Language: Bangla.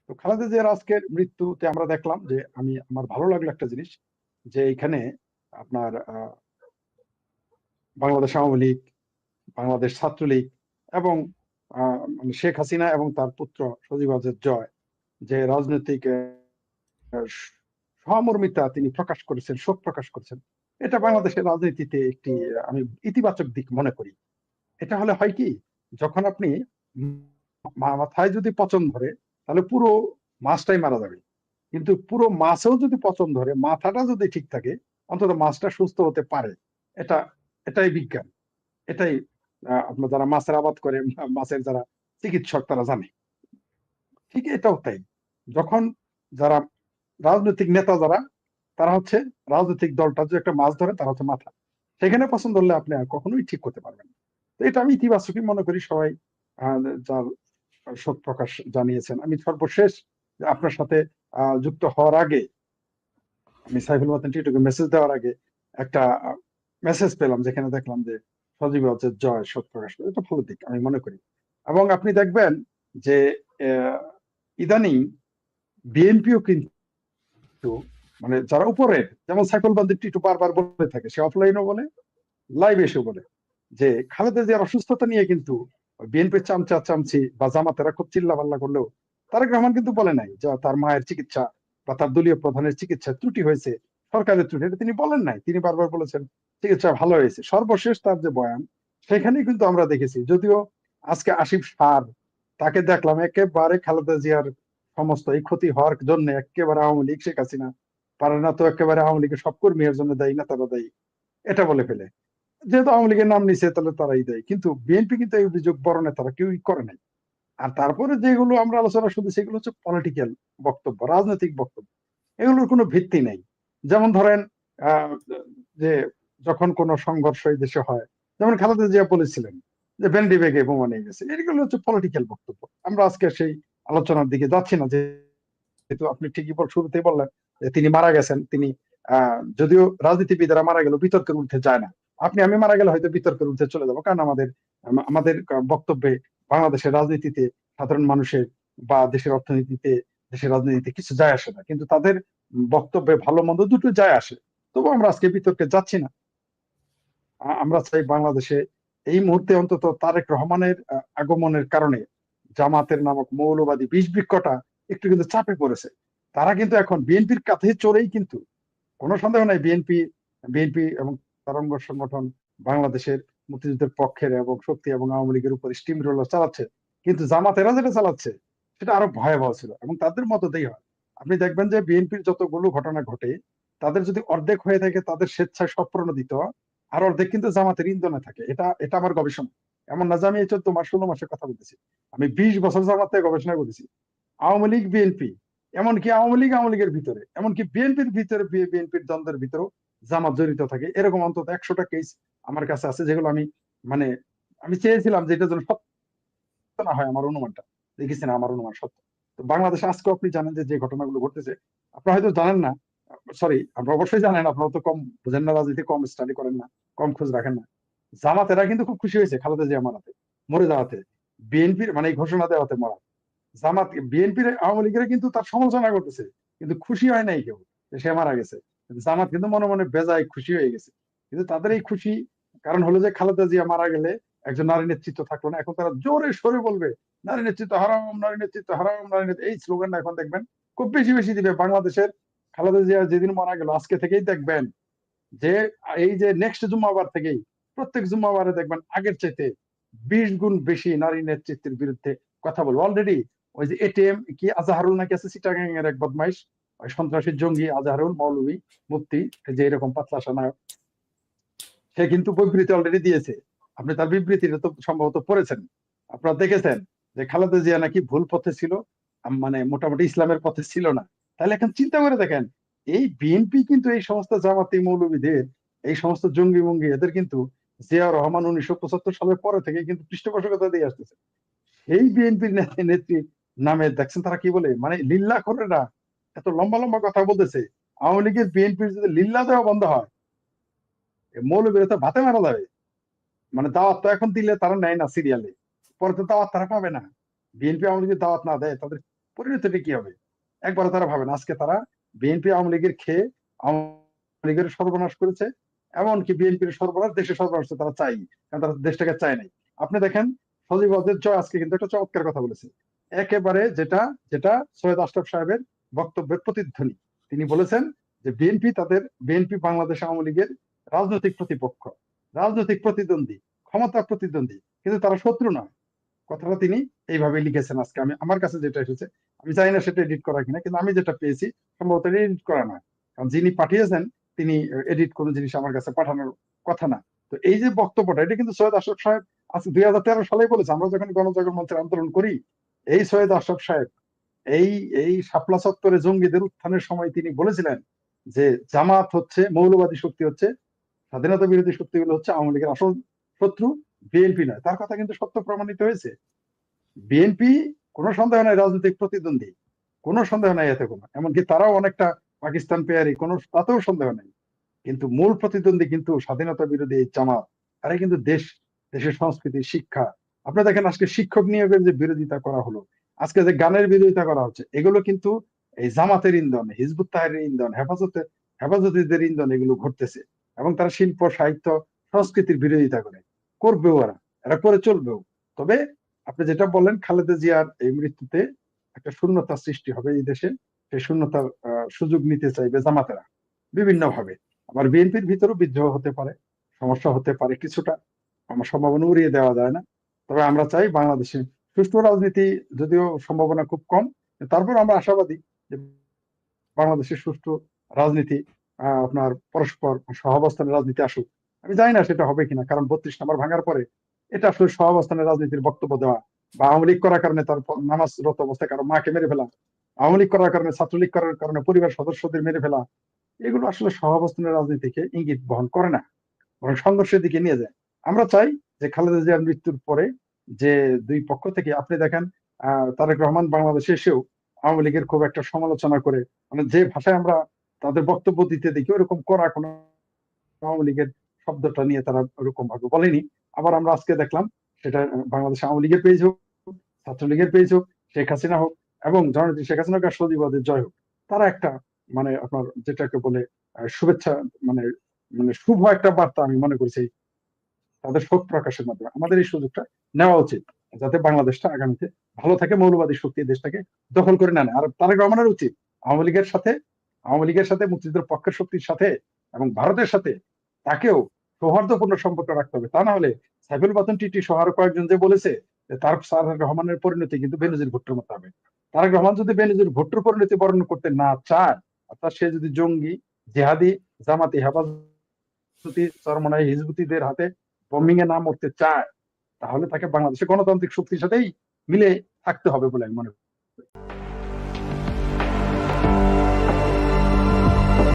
তো খালেদা জিয়ার আজকের মৃত্যুতে আমরা দেখলাম যে আমার ভালো লাগলো একটা জিনিস, যে এখানে আপনার বাংলাদেশ আওয়ামী লীগ, বাংলাদেশ ছাত্রলীগ এবং মানে শেখ হাসিনা এবং তার পুত্র সজীব ওয়াজেদ জয় যে রাজনৈতিক সহমর্মিতা তিনি প্রকাশ করেছেন, শোক প্রকাশ করেছেন, এটা বাংলাদেশের রাজনীতিতে একটি আমি ইতিবাচক দিক মনে করি। এটা হলে হয় কি, যখন আপনি মাথায় যদি পচন ধরে তাহলে পুরো মাছটাই মারা যাবে, কিন্তু পুরো মাছেও যদি পচন ধরে মাথাটা যদি ঠিক থাকে অন্তত মাছটা সুস্থ হতে পারে। এটা এটাই বিজ্ঞান, এটাই আপনার যারা মাছের আবাদ করে, মাছের যারা চিকিৎসক তারা জানে। ঠিক এটাও তাই, যখন যারা রাজনৈতিক নেতা যারা, তারা হচ্ছে রাজনৈতিক দলটা যে একটা মাছ ধরে তারা হচ্ছে মাথা, সেখানে পছন্দ হলে আপনি আর কখনোই ঠিক করতে পারবেন না। তো এটা আমি ইতিবাচকই মনে করি। সবাই যার শোক প্রকাশ জানিয়েছেন। আমি সর্বশেষ আপনার সাথে যুক্ত হওয়ার আগে আমি সাইফুল মাতান টিটুকে মেসেজ দেওয়ার আগে একটা মেসেজ পেলাম, যেখানে দেখলাম যে সজীব হচ্ছে জয় শোক প্রকাশ করে। এটা ভালো দিক আমি মনে করি। এবং আপনি দেখবেন যে ইদানিং বিএনপিও কিন্তু মানে যারা উপরের, যেমন সাইফুল বান্দি টিটু বারবার বলে থাকে, সে অফলাইনও বলে লাইভ এসেও বলে, যে খালেদা জিয়ার অসুস্থতা নিয়ে কিন্তু বিএনপির চামচা চামচি বা জামাতেরা খুব চিল্লা পাল্লা করলেও তারেক রহমান কিন্তু বলে নাই যে তার মায়ের চিকিৎসা বা তার দলীয় প্রধানের চিকিৎসা ত্রুটি হয়েছে, সরকারের ত্রুটি, এটা তিনি বলেন নাই। তিনি বারবার বলেছেন চিকিৎসা ভালো হয়েছে। সর্বশেষ তার যে বয়ান, সেখানেই কিন্তু আমরা দেখেছি, যদিও আজকে আসিফ সার তাকে দেখলাম একেবারে খালেদা জিয়ার সমস্ত এই ক্ষতি হওয়ার জন্য একেবারে আওয়ামী লীগ, শেখ হাসিনা পারে না তো একেবারে আওয়ামী লীগের সব কর্মীর জন্য দায়ী না, তারা দায়ী, এটা বলে ফেলে। যেহেতু আওয়ামী লীগের নাম নিছে তাহলে তারাই দেয়, কিন্তু বিএনপি কিন্তু এই অভিযোগ বড় নেতারা কেউই করে নাই। আর তারপরে যেগুলো আমরা আলোচনা শুধু সেগুলো হচ্ছে পলিটিক্যাল বক্তব্য, রাজনৈতিক বক্তব্য, এগুলোর কোনো ভিত্তি নেই। যেমন ধরেন আহ যে যখন কোনো সংঘর্ষ এই দেশে হয়, যেমন খালেদা জিয়া বলেছিলেন যে ভেন্ডি বেগে বোমা নিয়ে গেছে, এগুলো হচ্ছে পলিটিক্যাল বক্তব্য। আমরা আজকে সেই আলোচনার দিকে যাচ্ছি না। যেহেতু আপনি ঠিকই শুরুতেই বললেন যে তিনি মারা গেছেন, তিনি যদিও রাজনীতিবিদেরা মারা গেল বিতর্কের ঊর্ধ্বে যায় না। আমি মারা গেলে হয়তো বিতর্কের ঊর্ধ্বে চলে যাবো, কারণ আমাদের বক্তব্যে বাংলাদেশের রাজনীতিতে সাধারণ মানুষের বা দেশের অর্থনীতিতে, দেশের রাজনীতিতে কিছু যায় আসে না, কিন্তু তাদের বক্তব্যে ভালো মন্দ দুটো যায় আসে। তবু আমরা আজকে বিতর্কে যাচ্ছি না। আমরা চাই বাংলাদেশে এই মুহূর্তে অন্তত তারেক রহমানের আগমনের কারণে জামাতের নামক মৌলবাদী বিষ বৃক্ষটা একটু কিন্তু চাপে পড়েছে। তারা কিন্তু এখন বিএনপির কাছে চড়েই কিন্তু, কোনো সন্দেহ নাই, বিএনপি এবং তার অঙ্গ সংগঠন বাংলাদেশের মুক্তিযুদ্ধের পক্ষের এবং শক্তি এবং আওয়ামী লীগের উপর স্টিম রোলার চালাচ্ছে, কিন্তু জামাতেরা যেটা চালাচ্ছে সেটা আরো ভয়াবহ ছিল এবং তাদের মততেই হয়। আপনি দেখবেন যে বিএনপির যতগুলো ঘটনা ঘটে, তাদের যদি অর্ধেক হয়ে থাকে তাদের স্বেচ্ছায় স্বপ্রণোদিত, আর অর্ধেক কিন্তু জামাতের ইন্ধনে থাকে। এটা এটা আমার গবেষণা। এমন না যে আমি এই 14 মাস 16 মাসের কথা বলতেছি, আমি 20 বছর জামাতে গবেষণা করেছি। আওয়ামী লীগ বিএনপি, এমনকি আওয়ামী লীগের ভিতরে, এমনকি বিএনপির ভিতরে, বিএনপির দ্বন্দ্বের ভিতরেও জামাত জড়িত থাকে, এরকম অন্তত 100টা কেস আমার কাছে আছে, যেগুলো মানে আমি চেয়েছিলাম যে এটা যেন সত্য না হয়। আমার অনুমানটা দেখেছি না, আমার অনুমান সত্য। তো বাংলাদেশে আজকে আপনি জানেন যে যে ঘটনাগুলো ঘটতেছে, আপনারা হয়তো জানেন না, সরি আপনারা অবশ্যই জানেন, আপনারা তো কম বুঝেন না, রাজনীতি কম স্টাডি করেন না, কম খোঁজ রাখেন না। জামাতেরা কিন্তু খুব খুশি হয়েছে খালেদা জিয়া মারাতে, মরে যাওয়াতে, বিএনপির মানে এই ঘোষণা দেওয়াতে মরা। জামাত বিএনপির আওয়ামী লীগের কিন্তু তার সমালোচনা করতেছে, কিন্তু খুশি হয় নাই কেউ যে সে মারা গেছে। কিন্তু জামাত কিন্তু মনে মনে বেজায় খুশি হয়ে গেছে। কিন্তু তাদের এই খুশি কারণ হলো যে খালেদা জিয়া মারা গেলে একজন নারী নেতৃত্ব থাকলো না, এখন তারা জোরে সরে বলবে নারী নেতৃত্ব হারাম, নারী নেতৃত্ব হারাম, নারী নেতৃত্ব, এই স্লোগানটা এখন দেখবেন খুব বেশি বেশি দিবে বাংলাদেশের। খালেদা জিয়া যেদিন মারা গেল আজকে থেকেই দেখবেন যে এই যে নেক্সট জুম্মাবার থেকেই প্রত্যেক জুম্মাবারে দেখবেন আগের চাইতে 20 গুণ বেশি নারী নেতৃত্বের বিরুদ্ধে কথা বলবো। অলরেডি ওই যে এটিএম কি আজাহারুল নাকি আছে, চিটাগাং এর এক বদমাইশ, ওই সন্ত্রাসী জঙ্গি আজাহারুল মৌলভী মুফতি, যে এরকম পাতলা নায়ক, সে কিন্তু বিবৃতি অলরেডি দিয়েছে। আপনি তার বিবৃতিটা তো সম্ভবত পড়েছেন, আপনারা দেখেছেন যে খালেদা জিয়া নাকি ভুল পথে ছিল, মানে মোটামুটি ইসলামের পথে ছিল না। তাহলে এখন চিন্তা করে দেখেন, এই বিএনপি কিন্তু এই সমস্ত জামাতি মৌলবীদের, এই সমস্ত জঙ্গি মঙ্গি এদের কিন্তু জিয়া রহমান 1975 সালের পরে থেকে কিন্তু পৃষ্ঠপোষকতা দিয়ে আসতেছে। এই বিএনপির নেত্রী নামে দেখছেন তারা কি বলে, মানে লিল্লা খোরেরা এত লম্বা লম্বা কথা বলতেছে। আওয়ামী লীগের বিএনপির যদি লিল্লা দেওয়া বন্ধ হয়, মৌলবীরা তো ভাতে মারা যাবে। মানে দাওয়াত তো এখন দিলে তারা নেয় না সিরিয়ালে, পরে তো দাওয়াত তারা পাবে না। বিএনপি আওয়ামী লীগের দাওয়াত না দেয় তাদের পরিণতিটা কি হবে? একবারও তারা ভাবে না। আজকে তারা বিএনপি আওয়ামী লীগের খেয়ে আওয়ামী লীগের সর্বনাশ করেছে, এমনকি বিএনপির সর্বনাশ, দেশের সর্বনাশ তো তারা চাই, কারণ তারা দেশটাকে চায় নাই। আপনি দেখেন সজীব ওয়াজেদ জয় আজকে কিন্তু একটা চমৎকার কথা বলেছে, একেবারে যেটা যেটা সৈয়দ আশরাফ সাহেবের বক্তব্যের প্রতিধ্বনি। তিনি বলেছেন যে বিএনপি বাংলাদেশ আওয়ামী লীগের রাজনৈতিক প্রতিপক্ষ, রাজনৈতিক প্রতিদ্বন্দ্বী, ক্ষমতা প্রতিদ্বন্দ্বী, কিন্তু তারা শত্রু নয়। কথাটা তিনি এইভাবে লিখেছেন। আজকে আমি আমার কাছে যেটা এসেছে, আমি জানি না সেটা এডিট করা কিনা, কিন্তু আমি যেটা পেয়েছি সম্ভবত এডিট করা নয়, কারণ যিনি পাঠিয়েছেন তিনি এডিট কোন জিনিস আমার কাছে পাঠানোর কথা না। তো এই যে বক্তব্যটা, এটা কিন্তু সৈয়দ আশরাফ সাহেব আজকে 2013 সালে বলেছে। আমরা যখন গণজাগরণ মঞ্চের আন্দোলন করি, এই সৈয়দ আশরাফ সাহেব এই এই শাপলা চত্বরে জঙ্গিদের উত্থানের সময় তিনি বলেছিলেন যে জামাত হচ্ছে মৌলবাদী শক্তি, হচ্ছে স্বাধীনতা বিরোধী শক্তিগুলো হচ্ছে আওয়ামী লীগের আসল শত্রু, বিএনপি নয়। তার কথা কিন্তু সত্য প্রমাণিত হয়েছে। বিএনপি কোনো সন্দেহ নাই রাজনৈতিক প্রতিদ্বন্দ্বী, কোনো সন্দেহ নাই এতে কোনো, এমনকি তারাও অনেকটা পাকিস্তান পেয়ারি, কোনো তাতেও সন্দেহ নাই। কিন্তু মূল প্রতিদ্বন্দ্বী কিন্তু স্বাধীনতা বিরোধী এই জামাত। তারা কিন্তু দেশের সংস্কৃতি, শিক্ষা, আপনি দেখেন আজকে শিক্ষক নিয়োগের যে বিরোধিতা করা হলো, আজকে যে গানের বিরোধিতা করা হচ্ছে, এগুলো কিন্তু এই জামাতের ইন্ধন, হিজবুত তাহরীরের ইন্ধন, হেফাজতিদের ইন্ধন এগুলো ঘটতেছে। এবং তারা শিল্প, সাহিত্য, সংস্কৃতির বিরোধিতা করবেও, এরা করে চলবেও। তবে আপনি যেটা বললেন, খালেদা জিয়ার এই মৃত্যুতে একটা শূন্যতা সৃষ্টি হবে এই দেশে, সেই শূন্যতার সুযোগ নিতে চাইবে জামাতেরা বিভিন্ন ভাবে। আবার বিএনপির ভিতরেও বিদ্রোহ হতে পারে, সমস্যা হতে পারে কিছুটা, আমার সম্ভাবনা উড়িয়ে দেওয়া যায় না। তবে আমরা চাই বাংলাদেশে সুষ্ঠু রাজনীতি, যদিও সম্ভাবনা খুব কম, তারপর আমরা আশাবাদী যে বাংলাদেশের সুষ্ঠু রাজনীতি, আপনার পরস্পর সহাবস্থানের রাজনীতি আসুক। আমি জানি না সেটা হবে কিনা, কারণ 32 নম্বর ভাঙার পরে এটা আসলে সহাবস্থানের রাজনীতির বক্তব্য দেওয়া, বা আওয়ামী লীগ করার কারণে তার নামাজরত অবস্থায় কারো মাকে মেরে ফেলা, আওয়ামী লীগ করার কারণে, ছাত্রলীগ করার কারণে পরিবার সদস্যদের মেরে ফেলা, এগুলো আসলে সহাবস্থানের রাজনীতিকে ইঙ্গিত বহন করে না, বরং সংঘর্ষের দিকে নিয়ে যায়। আমরা চাই যে খালেদা জিয়ার মৃত্যুর পরে যে দুই পক্ষ থেকে, আপনি দেখেন তারেক রহমান বাংলাদেশে এসেও আওয়ামী লীগের খুব একটা সমালোচনা করে, মানে যে ভাষায় আমরা তাদের বক্তব্য দিতে দেখি, ওরকম করা কোনো আওয়ামী লীগের শব্দটা নিয়ে তারা ওরকম ভাবে বলেনি। আবার আমরা আজকে দেখলাম সেটা বাংলাদেশ আওয়ামী লীগের পেজ হোক, ছাত্রলীগের পেজ হোক, শেখ হাসিনা হোক, এবং জননেত্রী শেখ হাসিনা আর সজীব ওয়াজেদ জয় হোক, তারা একটা মানে আপনার যেটাকে বলে শুভেচ্ছা, মানে মানে শুভ একটা বার্তা আমি মনে করছি তাদের শোক প্রকাশের মাধ্যমে। আমাদের এই সুযোগটা নেওয়া উচিত, যাতে বাংলাদেশটা আগামীতে ভালো থাকে, মৌলবাদী শক্তি দেশটাকে দখল করে না নেয়। আর তারেক রহমানের উচিত আওয়ামী লীগের সাথে, মুক্তিযুদ্ধের পক্ষের শক্তির সাথে এবং ভারতের সাথে তাকেও সৌহার্দ্যপূর্ণ সম্পর্ক রাখতে হবে। তা না হলে সাইফুল বাতন টিটি সহ আরো কয়েকজন যে বলেছে যে তারেক রহমানের পরিণতি কিন্তু বেনজির ভুট্টোর মতো হবে। তারেক রহমান যদি বেনজির ভুট্টোর পরিণতি বরণ করতে না চায়, অর্থাৎ সে যদি জঙ্গি, জেহাদি, জামাতি, হেফাজতি, চরমনাই, হিজবুতিদের হাতে বম্বিং এ না মরতে চায়, তাহলে তাকে বাংলাদেশের গণতান্ত্রিক শক্তির সাথেই মিলে থাকতে হবে বলে আমি মনে করি।